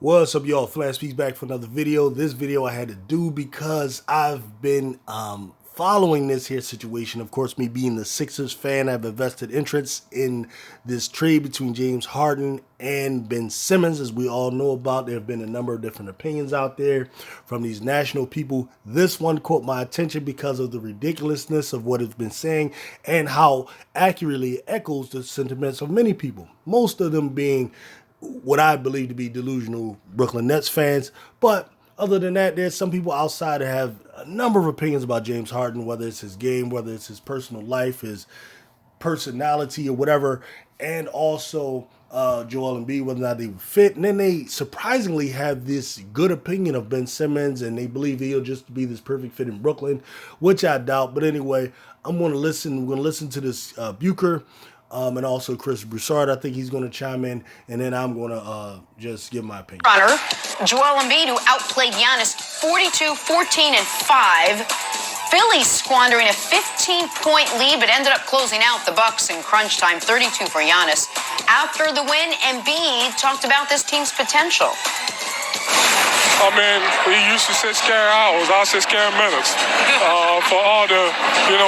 What's up, y'all? Flash Speaks back for another video. This video I had to do because I've been following this here situation. Of course, me being the Sixers fan, I have a vested interest in this trade between James Harden and Ben Simmons. As we all know about, there have been a number of different opinions out there from these national people. This one caught my attention because of the ridiculousness of what it's been saying and how accurately it echoes the sentiments of many people, most of them being what I believe to be delusional Brooklyn Nets fans. But other than that, there's some people outside that have a number of opinions about James Harden, whether it's his game, whether it's his personal life, his personality, or whatever, and also Joel Embiid, whether or not they would fit. And then they surprisingly have this good opinion of Ben Simmons, and they believe he'll just be this perfect fit in Brooklyn, which I doubt. But anyway, I'm going to listen. We're going to listen to this Bouchard. And also Chris Broussard. I think he's going to chime in, and then I'm going to just give my opinion. Runner, Joel Embiid, who outplayed Giannis 42, 14, and 5. Philly squandering a 15-point lead, but ended up closing out the Bucks in crunch time, 32 for Giannis. After the win, Embiid talked about this team's potential. I mean, we used to sit scare hours. I sit scare minutes for all the,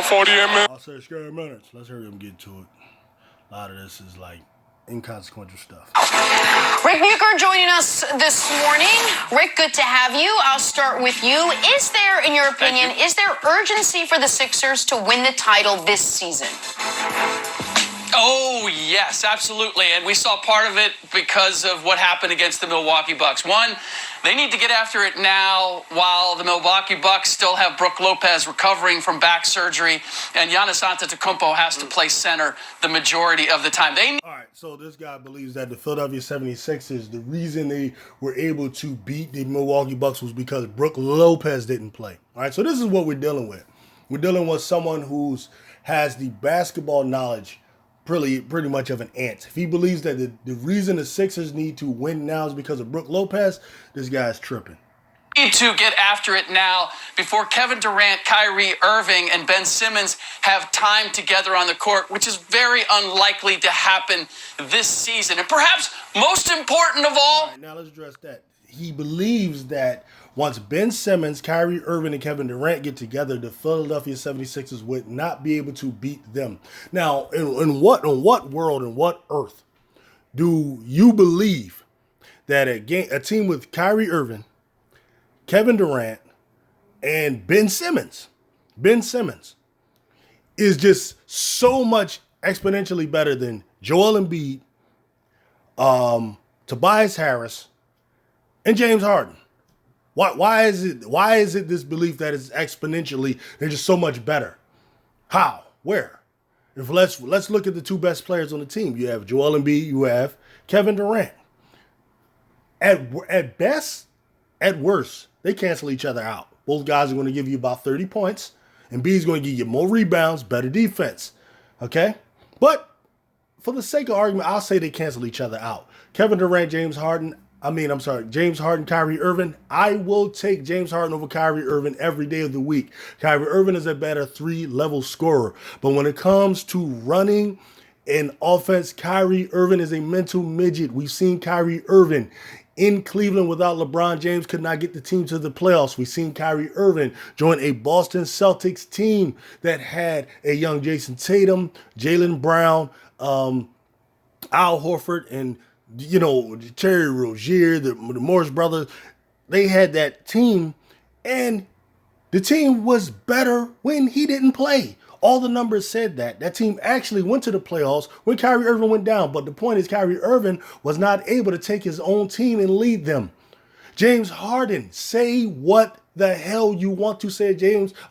48 minutes. I'll say scare minutes. Let's hurry up and get to it. A lot of this is like inconsequential stuff. Rick Bouchard joining us this morning. Rick, good to have you. I'll start with you. Is there, in your opinion, is there urgency for the Sixers to win the title this season? Oh, yes, absolutely. And we saw part of it because of what happened against the Milwaukee Bucks. One, they need to get after it now while the Milwaukee Bucks still have Brook Lopez recovering from back surgery, and Giannis Antetokounmpo has to play center the majority of the time. All right, so this guy believes that the Philadelphia 76ers, the reason they were able to beat the Milwaukee Bucks was because Brook Lopez didn't play. All right, so this is what we're dealing with. We're dealing with someone who has the basketball knowledge pretty much of an ant. If he believes that the reason the Sixers need to win now is because of Brook Lopez, this guy's tripping. Need to get after it now before Kevin Durant, Kyrie Irving, and Ben Simmons have time together on the court, which is very unlikely to happen this season. And perhaps most important of all right, now let's address that. He believes that once Ben Simmons, Kyrie Irving, and Kevin Durant get together, the Philadelphia 76ers would not be able to beat them. Now, in what world, in what earth do you believe that a team with Kyrie Irving, Kevin Durant, and Ben Simmons is just so much exponentially better than Joel Embiid, Tobias Harris, and James Harden? Why is it this belief that it's exponentially, they're just so much better? How? Where? If let's look at the two best players on the team. You have Joel Embiid, you have Kevin Durant. At best, at worst, they cancel each other out. Both guys are going to give you about 30 points. Embiid's going to give you more rebounds, better defense. Okay? But for the sake of argument, I'll say they cancel each other out. Kevin Durant, James Harden, Kyrie Irving. I will take James Harden over Kyrie Irving every day of the week. Kyrie Irving is a better 3-level scorer. But when it comes to running an offense, Kyrie Irving is a mental midget. We've seen Kyrie Irving in Cleveland without LeBron James could not get the team to the playoffs. We've seen Kyrie Irving join a Boston Celtics team that had a young Jason Tatum, Jaylen Brown, Al Horford, and Terry Rozier, the Morris brothers. They had that team, and the team was better when he didn't play. All the numbers said that. That team actually went to the playoffs when Kyrie Irving went down. But the point is, Kyrie Irving was not able to take his own team and lead them. James Harden, say what the hell you want to say,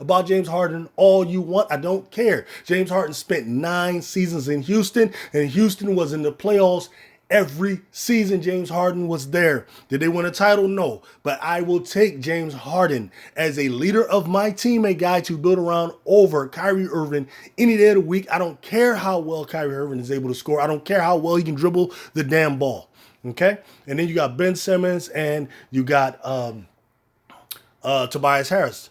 about James Harden all you want. I don't care. James Harden spent 9 seasons in Houston, and Houston was in the playoffs every season. James Harden was there. Did they win a title? No. But I will take James Harden as a leader of my team, a guy to build around over Kyrie Irving any day of the week. I don't care how well Kyrie Irving is able to score. I don't care how well he can dribble the damn ball. Okay? And then you got Ben Simmons and you got Tobias Harris.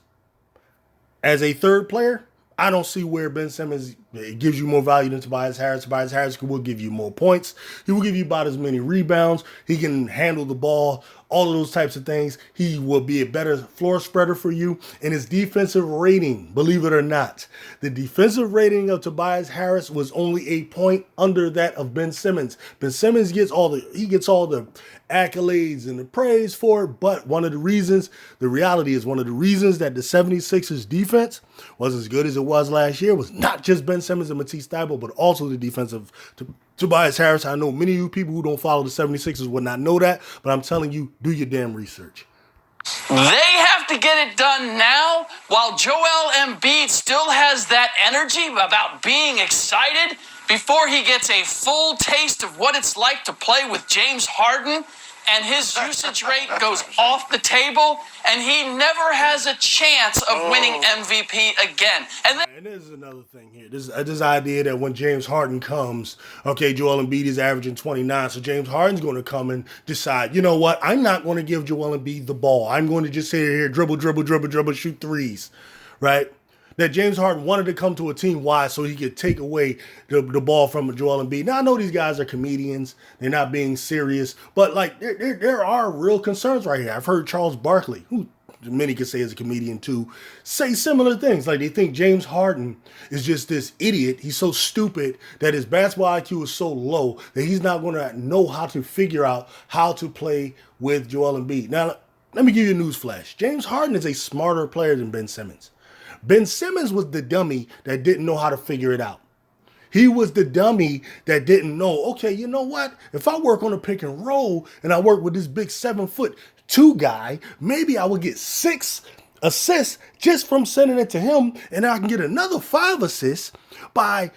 As a third player, I don't see where Ben Simmons It gives you more value than Tobias Harris. Tobias Harris will give you more points. He will give you about as many rebounds. He can handle the ball, all of those types of things. He will be a better floor spreader for you. And his defensive rating, believe it or not, the defensive rating of Tobias Harris was only a point under that of Ben Simmons. Ben Simmons gets all the accolades and the praise for it, but the reality is one of the reasons that the 76ers defense was as good as it was last year was not just Ben Simmons and Matisse Thybulle, but also the defense of Tobias Harris. I know many of you people who don't follow the 76ers would not know that, but I'm telling you, do your damn research. They have to get it done now while Joel Embiid still has that energy about being excited before he gets a full taste of what it's like to play with James Harden and his usage rate goes off the table and he never has a chance of winning MVP again. And there's another thing here. This idea that when James Harden comes, okay, Joel Embiid is averaging 29, so James Harden's going to come and decide, you know what, I'm not going to give Joel Embiid the ball. I'm going to just sit here, dribble, shoot threes, right? That James Harden wanted to come to a team. Why? So he could take away the ball from Joel Embiid. Now, I know these guys are comedians. They're not being serious. But, like, there are real concerns right here. I've heard Charles Barkley, who many could say is a comedian too, say similar things. Like, they think James Harden is just this idiot. He's so stupid that his basketball IQ is so low that he's not going to know how to figure out how to play with Joel Embiid. Now, let me give you a news flash. James Harden is a smarter player than Ben Simmons. Ben Simmons was the dummy that didn't know how to figure it out. He was the dummy that didn't know, okay, you know what? If I work on a pick and roll and I work with this big 7'2" guy, maybe I will get 6 assists just from sending it to him, and I can get another 5 assists by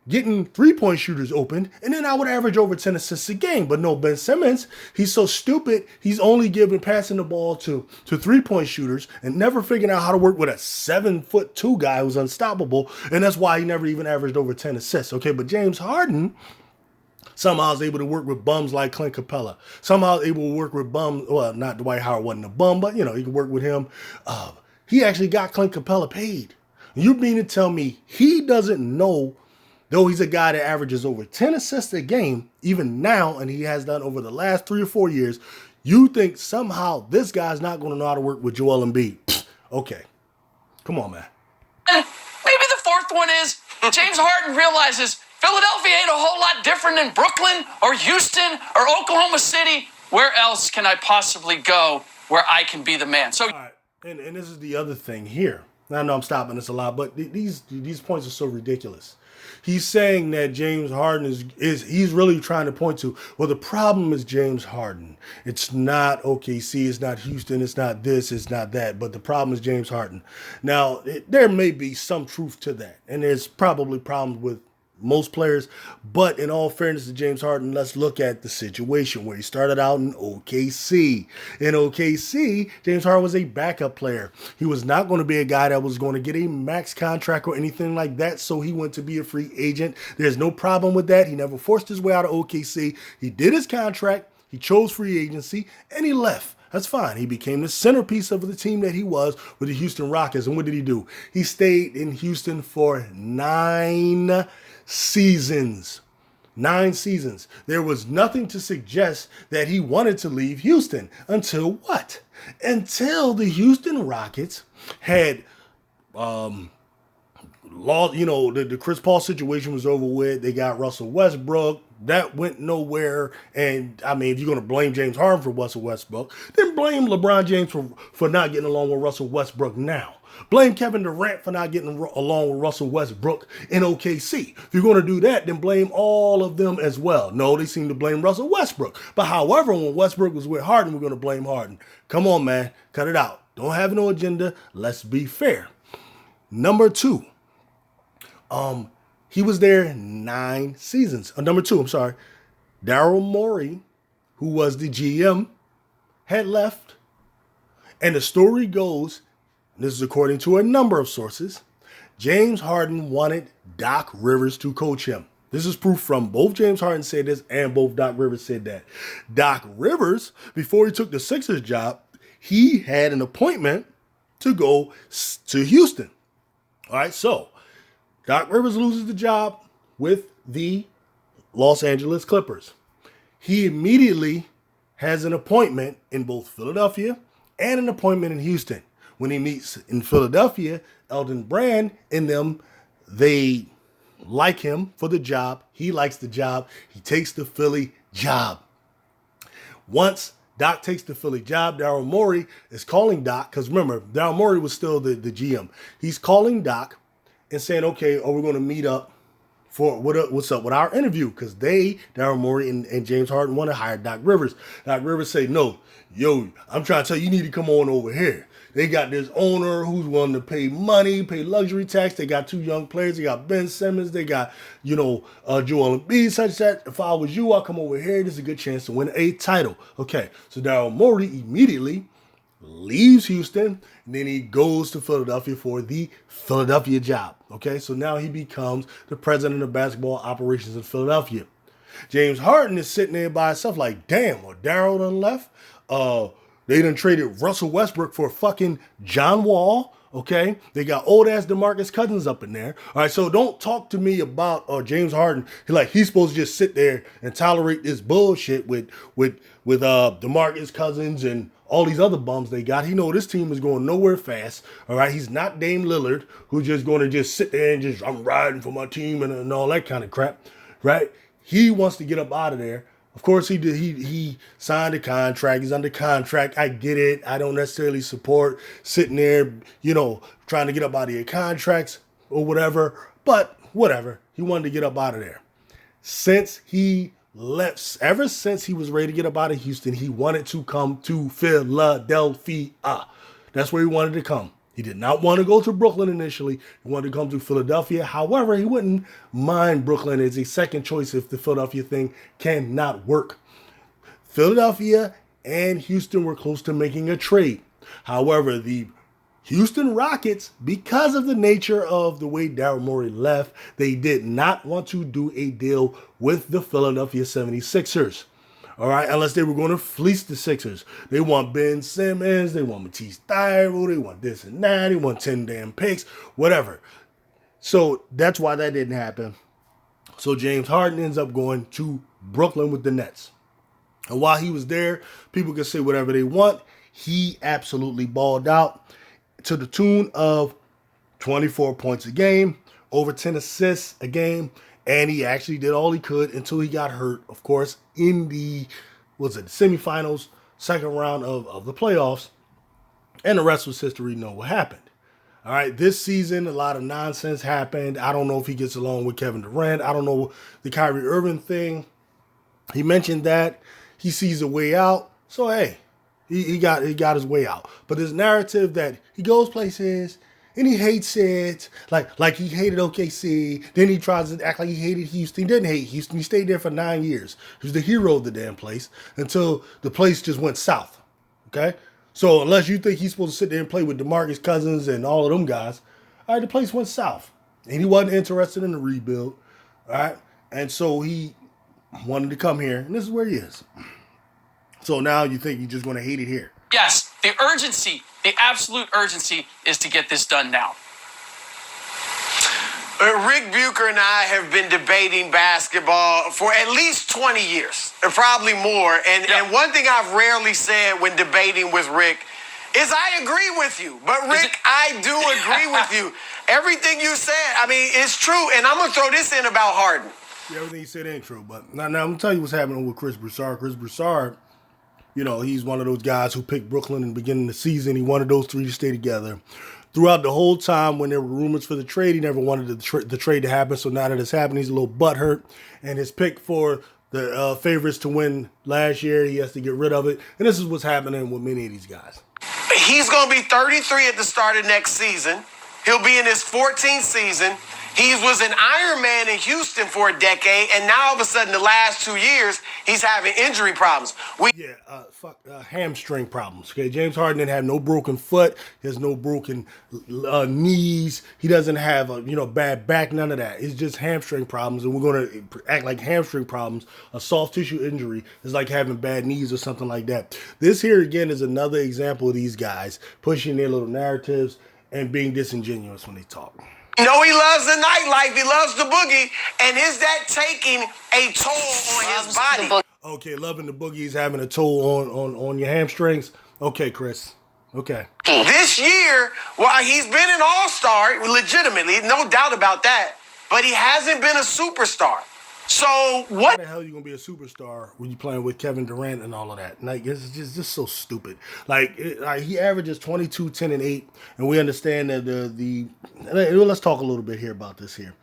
getting three-point shooters open, and then I would average over 10 assists a game. But no, Ben Simmons, he's so stupid, he's only passing the ball to three-point shooters and never figuring out how to work with a 7'2" guy who's unstoppable, and that's why he never even averaged over 10 assists. Okay, but James Harden somehow is able to work with bums like Clint Capella. Somehow able to work with bums, well, not Dwight Howard wasn't a bum, but, you know, he could work with him. He actually got Clint Capella paid. You mean to tell me he doesn't know, though he's a guy that averages over 10 assists a game, even now, and he has done over the last 3 or 4 years, you think somehow this guy's not going to know how to work with Joel Embiid? Okay. Come on, man. Maybe the fourth one is James Harden realizes Philadelphia ain't a whole lot different than Brooklyn or Houston or Oklahoma City. Where else can I possibly go where I can be the man? So, all right. And this is the other thing here. I know I'm stopping this a lot, but these points are so ridiculous. He's saying that James Harden he's really trying to point to, well, the problem is James Harden. It's not OKC, it's not Houston, it's not this, it's not that, but the problem is James Harden. Now, there may be some truth to that, and there's probably problems with most players, but in all fairness to James Harden, let's look at the situation where he started out in OKC. In OKC, James Harden was a backup player. He was not going to be a guy that was going to get a max contract or anything like that, so he went to be a free agent. There's no problem with that. He never forced his way out of OKC. He did his contract, he chose free agency, and he left. That's fine. He became the centerpiece of the team that he was with the Houston Rockets. And what did he do? He stayed in Houston for 9 seasons. 9 seasons. There was nothing to suggest that he wanted to leave Houston until what? Until the Houston Rockets had lost, the Chris Paul situation was over with. They got Russell Westbrook. That went nowhere. And I mean, if you're going to blame James Harden for Russell Westbrook, then blame LeBron James for not getting along with Russell Westbrook now. Blame Kevin Durant for not getting along with Russell Westbrook in OKC. If you're going to do that, then blame all of them as well. No, they seem to blame Russell Westbrook. But however, when Westbrook was with Harden, we're going to blame Harden. Come on, man. Cut it out. Don't have no agenda. Let's be fair. Number 2. He was there 9 seasons. Number 2, I'm sorry. Daryl Morey, who was the GM, had left. And the story goes, this is according to a number of sources, James Harden wanted Doc Rivers to coach him. This is proof from both James Harden said this and both Doc Rivers said that. Doc Rivers, before he took the Sixers job, he had an appointment to go to Houston. All right, so Doc Rivers loses the job with the Los Angeles Clippers. He immediately has an appointment in both Philadelphia and an appointment in Houston. When he meets in Philadelphia, Elton Brand and them, they like him for the job. He likes the job. He takes the Philly job. Once Doc takes the Philly job, Daryl Morey is calling Doc, because remember, Daryl Morey was still the GM. He's calling Doc and saying, okay, are we going to meet up for what's up with our interview? Because Daryl Morey and James Harden, want to hire Doc Rivers. Doc Rivers say, no, yo, I'm trying to tell you need to come on over here. They got this owner who's willing to pay money, pay luxury tax. They got 2 young players. They got Ben Simmons. They got, Joel Embiid, such that. If I was you, I'll come over here. There's a good chance to win a title. Okay, so Daryl Morey immediately leaves Houston, and then he goes to Philadelphia for the Philadelphia job. Okay, so now he becomes the president of basketball operations in Philadelphia. James Harden is sitting there by himself like, damn, well, Daryl done left. They done traded Russell Westbrook for fucking John Wall. Okay, they got old ass DeMarcus Cousins up in there. All right, so don't talk to me about James Harden. He's supposed to just sit there and tolerate this bullshit with DeMarcus Cousins and all these other bums they got. He know this team is going nowhere fast. All right, he's not Dame Lillard, who's just going to just sit there and just I'm riding for my team and all that kind of crap. Right? He wants to get up out of there. Of course, he did. He signed a contract. He's under contract. I get it. I don't necessarily support sitting there, trying to get up out of your contracts or whatever. But whatever. He wanted to get up out of there. Since he left, ever since he was ready to get up out of Houston, he wanted to come to Philadelphia. That's where he wanted to come. He did not want to go to Brooklyn initially. He wanted to come to Philadelphia. However, he wouldn't mind Brooklyn as a second choice if the Philadelphia thing cannot work. Philadelphia and Houston were close to making a trade. However, the Houston Rockets, because of the nature of the way Daryl Morey left, they did not want to do a deal with the Philadelphia 76ers. All right, unless they were going to fleece the Sixers. They want Ben Simmons, they want Matisse Thybulle, they want this and that, they want 10 damn picks, whatever. So that's why that didn't happen. So James Harden ends up going to Brooklyn with the Nets. And while he was there, people can say whatever they want. He absolutely balled out to the tune of 24 points a game, over 10 assists a game. And he actually did all he could until he got hurt, of course, in the semifinals, second round of the playoffs. And the rest was history. You know what happened. All right, this season, a lot of nonsense happened. I don't know if he gets along with Kevin Durant. I don't know the Kyrie Irving thing. He mentioned that. He sees a way out. So, hey, he got his way out. But this narrative that he goes places and he hates it, like he hated OKC. Then he tries to act like he hated Houston. He didn't hate Houston. He stayed there for 9 years. He was the hero of the damn place until the place just went south. Okay? So unless you think he's supposed to sit there and play with DeMarcus Cousins and all of them guys, all right, the place went south. And he wasn't interested in the rebuild. All right? And so he wanted to come here. And this is where he is. So now you think you're just going to hate it here. Yes, the urgency, the absolute urgency is to get this done now. Rick Bucher and I have been debating basketball for at least 20 years, or probably more. And one thing I've rarely said when debating with Rick is I agree with you. But Rick, I do agree with you. Everything you said, I mean, it's true. And I'm going to throw this in about Harden. Yeah, everything you said ain't true. But now I'm going to tell you what's happening with Chris Broussard. Chris Broussard, he's one of those guys who picked Brooklyn in the beginning of the season. He wanted those three to stay together. Throughout the whole time when there were rumors for the trade, he never wanted the trade to happen. So now that it's happened, he's a little butthurt. And his pick for the favorites to win last year, he has to get rid of it. And this is what's happening with many of these guys. He's going to be 33 at the start of next season. He'll be in his 14th season. He was an Iron Man in Houston for a decade, and now all of a sudden, the last 2 years, he's having injury problems. Hamstring problems. Okay, James Harden didn't have no broken foot. He has no broken knees. He doesn't have a bad back. None of that. It's just hamstring problems, and we're going to act like hamstring problems, a soft tissue injury, is like having bad knees or something like that. This here again is another example of these guys pushing their little narratives and being disingenuous when they talk. No, he loves the nightlife. He loves the boogie. And is that taking a toll on his body? Okay, loving the boogie is having a toll on your hamstrings. Okay, Chris. Okay. This year, while he's been an all-star, legitimately, no doubt about that, but he hasn't been a superstar. So what? How the hell are you gonna be a superstar when you're playing with Kevin Durant and all of that? Like, it's just so stupid. Like he averages 22, 10, and 8, and we understand that let's talk a little bit here about this here.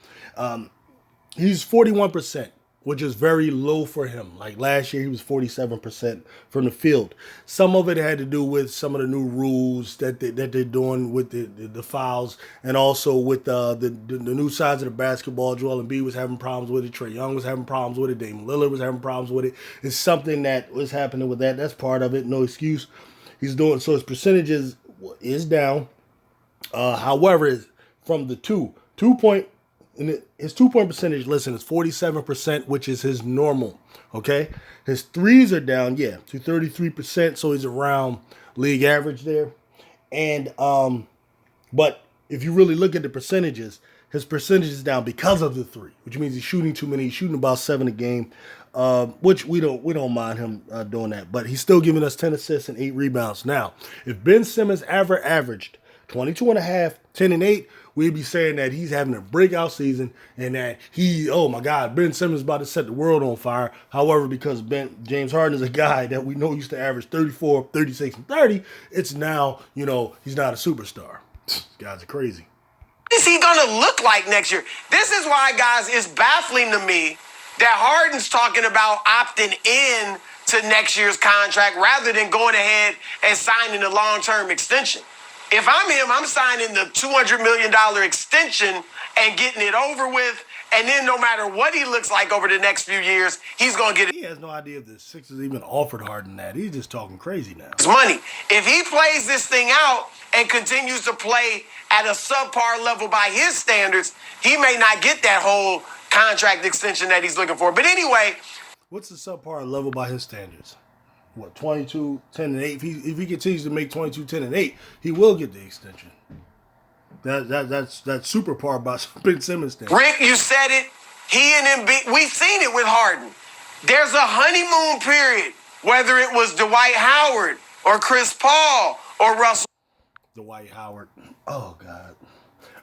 He's 41%, which is very low for him. Like last year, he was 47% from the field. Some of it had to do with some of the new rules that they're doing with the fouls, and also with the new sides of the basketball. Joel Embiid was having problems with it. Trae Young was having problems with it. Dame Lillard was having problems with it. It's something that was happening with that. That's part of it. No excuse. He's doing so. His percentages is down. However, from the his 2-point percentage, listen, is 47%, which is his normal. Okay, his threes are down, to 33%, so he's around league average there. And but if you really look at the percentages, his percentage is down because of the three, which means he's shooting too many. He's shooting about 7 a game, which we don't mind him doing that. But he's still giving us 10 assists and 8 rebounds. Now, if Ben Simmons averaged 22.5, 10 and 8, we'd be saying that he's having a breakout season and that oh my God, Ben Simmons is about to set the world on fire. However, because James Harden is a guy that we know used to average 34, 36, and 30, it's now, he's not a superstar. These guys are crazy. What is he going to look like next year? This is why, guys, it's baffling to me that Harden's talking about opting in to next year's contract rather than going ahead and signing a long-term extension. If I'm him, I'm signing the $200 million extension and getting it over with. And then no matter what he looks like over the next few years, he's going to get it. He has no idea if the Sixers even offered Harden that. He's just talking crazy now. His money. If he plays this thing out and continues to play at a subpar level by his standards, he may not get that whole contract extension that he's looking for. But anyway. What's the subpar level by his standards? What, 22, 10, and 8? If he continues to make 22, 10, and 8, he will get the extension. That's super par by Ben Simmons thing. Rick, you said it. He and Embiid, we've seen it with Harden. There's a honeymoon period, whether it was Dwight Howard or Chris Paul or Russell. Dwight Howard. Oh, God.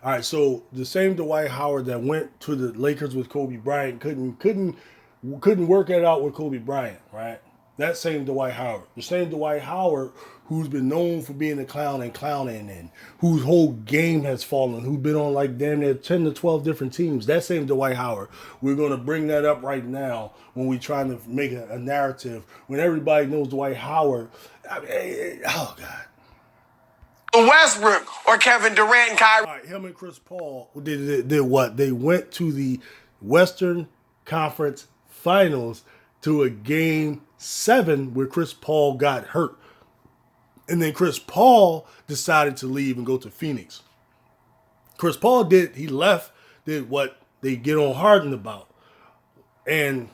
All right, so the same Dwight Howard that went to the Lakers with Kobe Bryant couldn't work it out with Kobe Bryant, right? That same Dwight Howard. The same Dwight Howard who's been known for being a clown and clowning and whose whole game has fallen, who's been on like damn near 10 to 12 different teams. That same Dwight Howard. We're going to bring that up right now when we're trying to make a narrative. When everybody knows Dwight Howard. Oh, God. Westbrook or Kevin Durant and Kyrie. All right, him and Chris Paul did what? They went to the Western Conference Finals to a Game 7 where Chris Paul got hurt. And then Chris Paul decided to leave and go to Phoenix. Chris Paul did what they get on Harden about. And,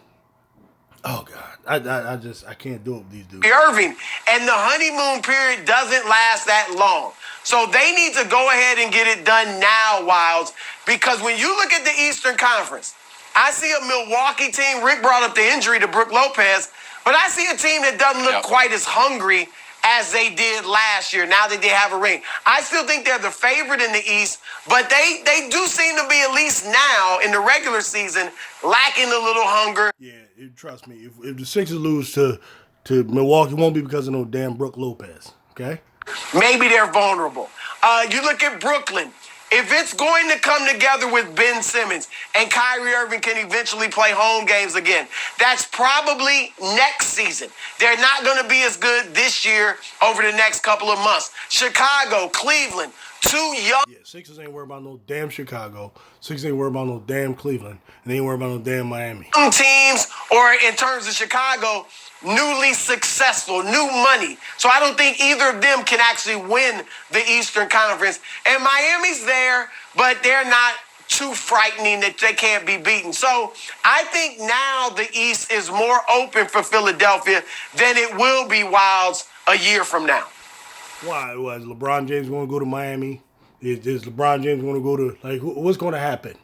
oh God, I can't do it with these dudes. Irving, and the honeymoon period doesn't last that long. So they need to go ahead and get it done now, Wilds, because when you look at the Eastern Conference, I see a Milwaukee team. Rick brought up the injury to Brook Lopez, but I see a team that doesn't look quite as hungry as they did last year, now that they have a ring. I still think they're the favorite in the East, but they do seem to be, at least now in the regular season, lacking a little hunger. Yeah, trust me, if the Sixers lose to Milwaukee, it won't be because of no damn Brook Lopez, okay? Maybe they're vulnerable. You look at Brooklyn. If it's going to come together with Ben Simmons and Kyrie Irving can eventually play home games again, that's probably next season. They're not going to be as good this year over the next couple of months. Chicago, Cleveland, too young. Yeah, Sixers ain't worried about no damn Chicago. Sixers ain't worried about no damn Cleveland. And they ain't worried about no damn Miami. Teams, or in terms of Chicago, newly successful, new money. So I don't think either of them can actually win the Eastern Conference. And Miami's there, but they're not too frightening that they can't be beaten. So I think now the East is more open for Philadelphia than it will be, Wilds, a year from now. Why? Was LeBron James going to go to Miami? Is LeBron James going to go to, like, what's going to happen?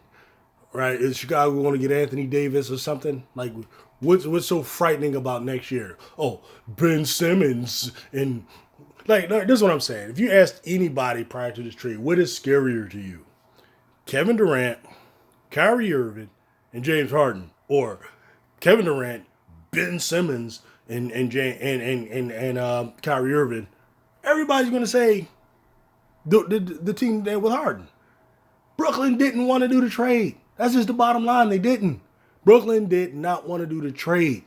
Right? Is Chicago going to get Anthony Davis or something? Like, what's so frightening about next year? Oh, Ben Simmons and, like, this is what I'm saying. If you asked anybody prior to this trade, what is scarier to you? Kevin Durant, Kyrie Irving, and James Harden, or Kevin Durant, Ben Simmons, and Kyrie Irving? Everybody's going to say the team there with Harden. Brooklyn didn't want to do the trade. That's just the bottom line. They didn't. Brooklyn did not want to do the trade.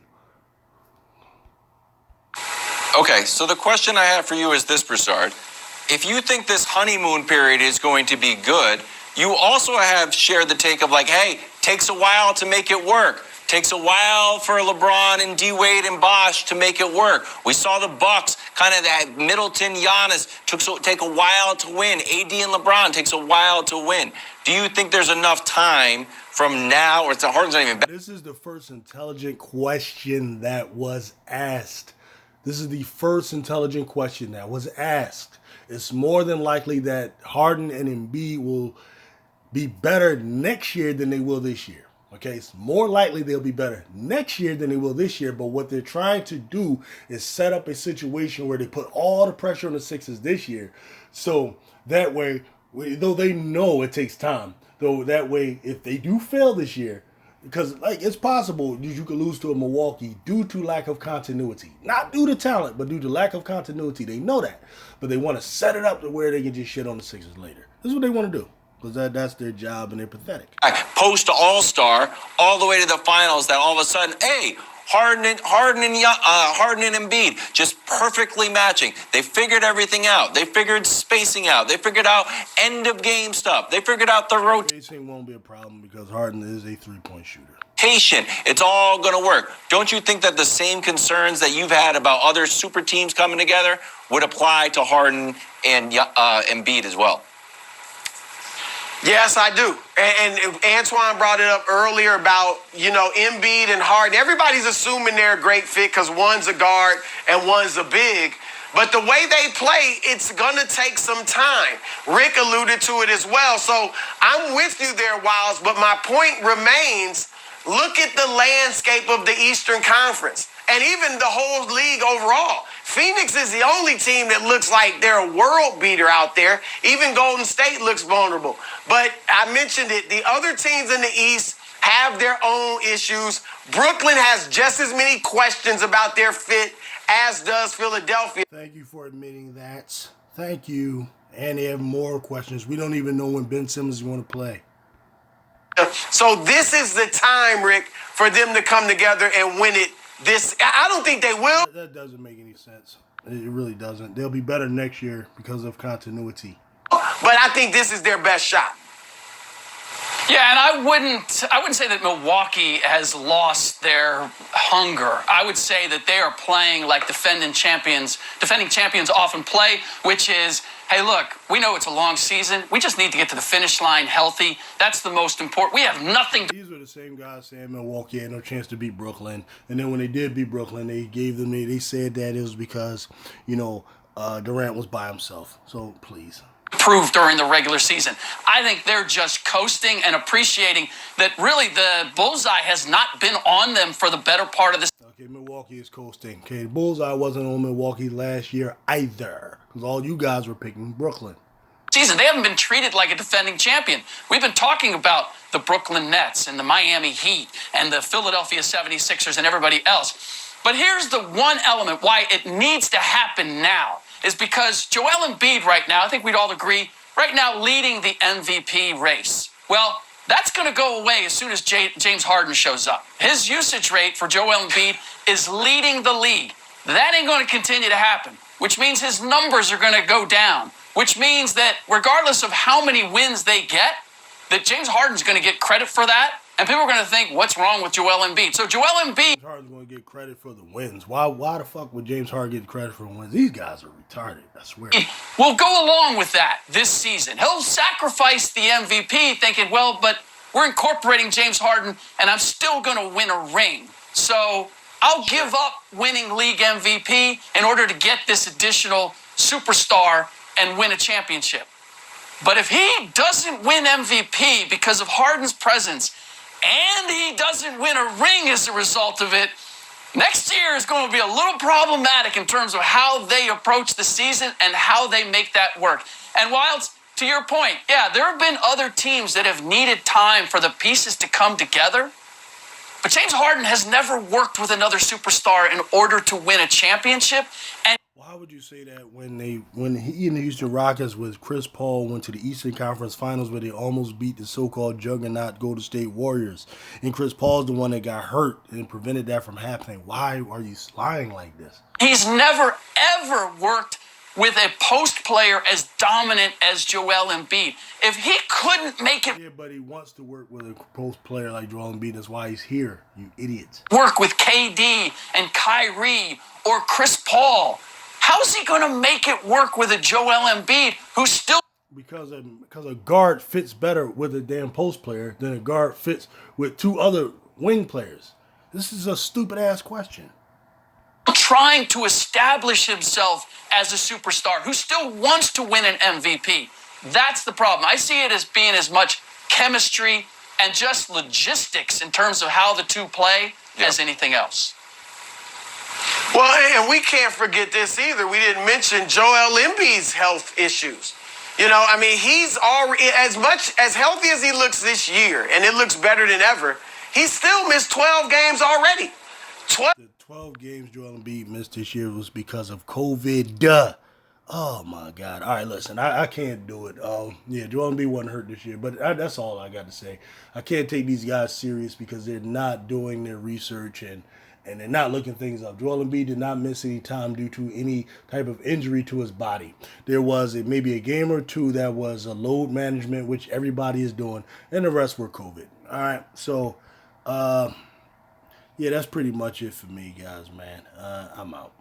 Okay, so the question I have for you is this, Broussard. If you think this honeymoon period is going to be good, you also have shared the take of like, hey, takes a while to make it work. Takes a while for LeBron and D-Wade and Bosh to make it work. We saw the Bucks, kind of that Middleton, Giannis, take a while to win. AD and LeBron takes a while to win. Do you think there's enough time from now, or Harden's not even back? This is the first intelligent question that was asked. This is the first intelligent question that was asked. It's more than likely that Harden and Embiid will be better next year than they will this year. Okay, it's more likely they'll be better next year than they will this year, but what they're trying to do is set up a situation where they put all the pressure on the Sixers this year, so that way, though they know it takes time, though that way, if they do fail this year, because like it's possible you could lose to a Milwaukee due to lack of continuity, not due to talent, but due to lack of continuity. They know that, but they want to set it up to where they can just shit on the Sixers later. This is what they want to do. Because that's their job and they're pathetic. Post to All-Star, all the way to the finals, that all of a sudden, hey, Harden and Embiid just perfectly matching. They figured everything out. They figured spacing out. They figured out end-of-game stuff. They figured out the rotation. Spacing won't be a problem because Harden is a three-point shooter. It's all going to work. Don't you think that the same concerns that you've had about other super teams coming together would apply to Harden and Embiid as well? Yes, I do. And Antoine brought it up earlier about, Embiid and Harden. Everybody's assuming they're a great fit because one's a guard and one's a big. But the way they play, it's going to take some time. Rick alluded to it as well. So I'm with you there, Wiles. But my point remains, look at the landscape of the Eastern Conference and even the whole league overall. Phoenix is the only team that looks like they're a world beater out there. Even Golden State looks vulnerable. But I mentioned it. The other teams in the East have their own issues. Brooklyn has just as many questions about their fit as does Philadelphia. Thank you for admitting that. Thank you. And they have more questions. We don't even know when Ben Simmons is going to play. So this is the time, Rick, for them to come together and win it. I don't think they will. That doesn't make any sense. It really doesn't. They'll be better next year because of continuity. But I think this is their best shot. Yeah, and I wouldn't say that Milwaukee has lost their hunger. I would say that they are playing like defending champions often play, which is, hey, look, we know it's a long season. We just need to get to the finish line healthy. That's the most important. We have nothing. These are the same guys saying Milwaukee had no chance to beat Brooklyn. And then when they did beat Brooklyn, they said that it was because, Durant was by himself. So please. Proved during the regular season. I think they're just coasting and appreciating that really the bullseye has not been on them for the better part of this. Okay, Milwaukee is coasting. Okay, the bullseye wasn't on Milwaukee last year either because all you guys were picking Brooklyn. Season. They haven't been treated like a defending champion. We've been talking about the Brooklyn Nets and the Miami Heat and the Philadelphia 76ers and everybody else. But here's the one element why it needs to happen now. Is because Joel Embiid right now, I think we'd all agree, right now leading the MVP race. Well, that's going to go away as soon as James Harden shows up. His usage rate for Joel Embiid is leading the league. That ain't going to continue to happen, which means his numbers are going to go down, which means that regardless of how many wins they get, that James Harden's going to get credit for that. And people are going to think, what's wrong with Joel Embiid? So Joel Embiid... James Harden's going to get credit for the wins. Why the fuck would James Harden get credit for the wins? These guys are retarded, I swear. Will go along with that this season. He'll sacrifice the MVP thinking, well, but we're incorporating James Harden and I'm still going to win a ring. So I'll give up winning league MVP in order to get this additional superstar and win a championship. But if he doesn't win MVP because of Harden's presence, and he doesn't win a ring as a result of it, next year is going to be a little problematic in terms of how they approach the season and how they make that work. And while, to your point, yeah, there have been other teams that have needed time for the pieces to come together. But James Harden has never worked with another superstar in order to win a championship. And why would you say that when he and the Houston Rockets with Chris Paul went to the Eastern Conference Finals where they almost beat the so-called juggernaut Golden State Warriors, and Chris Paul's the one that got hurt and prevented that from happening? Why are you lying like this? He's never, ever worked with a post player as dominant as Joel Embiid. If he couldn't make it... Yeah, but he wants to work with a post player like Joel Embiid. That's why he's here, you idiots. ...work with KD and Kyrie or Chris Paul, how's he going to make it work with a Joel Embiid who's still... Because a guard fits better with a damn post player than a guard fits with two other wing players. This is a stupid-ass question. ...trying to establish himself as a superstar who still wants to win an MVP. That's the problem. I see it as being as much chemistry and just logistics in terms of how the two play as anything else. Well, and we can't forget this either. We didn't mention Joel Embiid's health issues. You know, I mean, he's already, as much as healthy as he looks this year, and it looks better than ever, he still missed 12 games already. 12 games Joel Embiid missed this year was because of COVID. Duh. Oh, my God. All right, listen, I can't do it. Yeah, Joel Embiid wasn't hurt this year, but that's all I got to say. I can't take these guys serious because they're not doing their research and they're not looking things up. Joel Embiid did not miss any time due to any type of injury to his body. There was maybe a game or two that was a load management, which everybody is doing, and the rest were COVID. All right, so... yeah, that's pretty much it for me, guys, man. I'm out.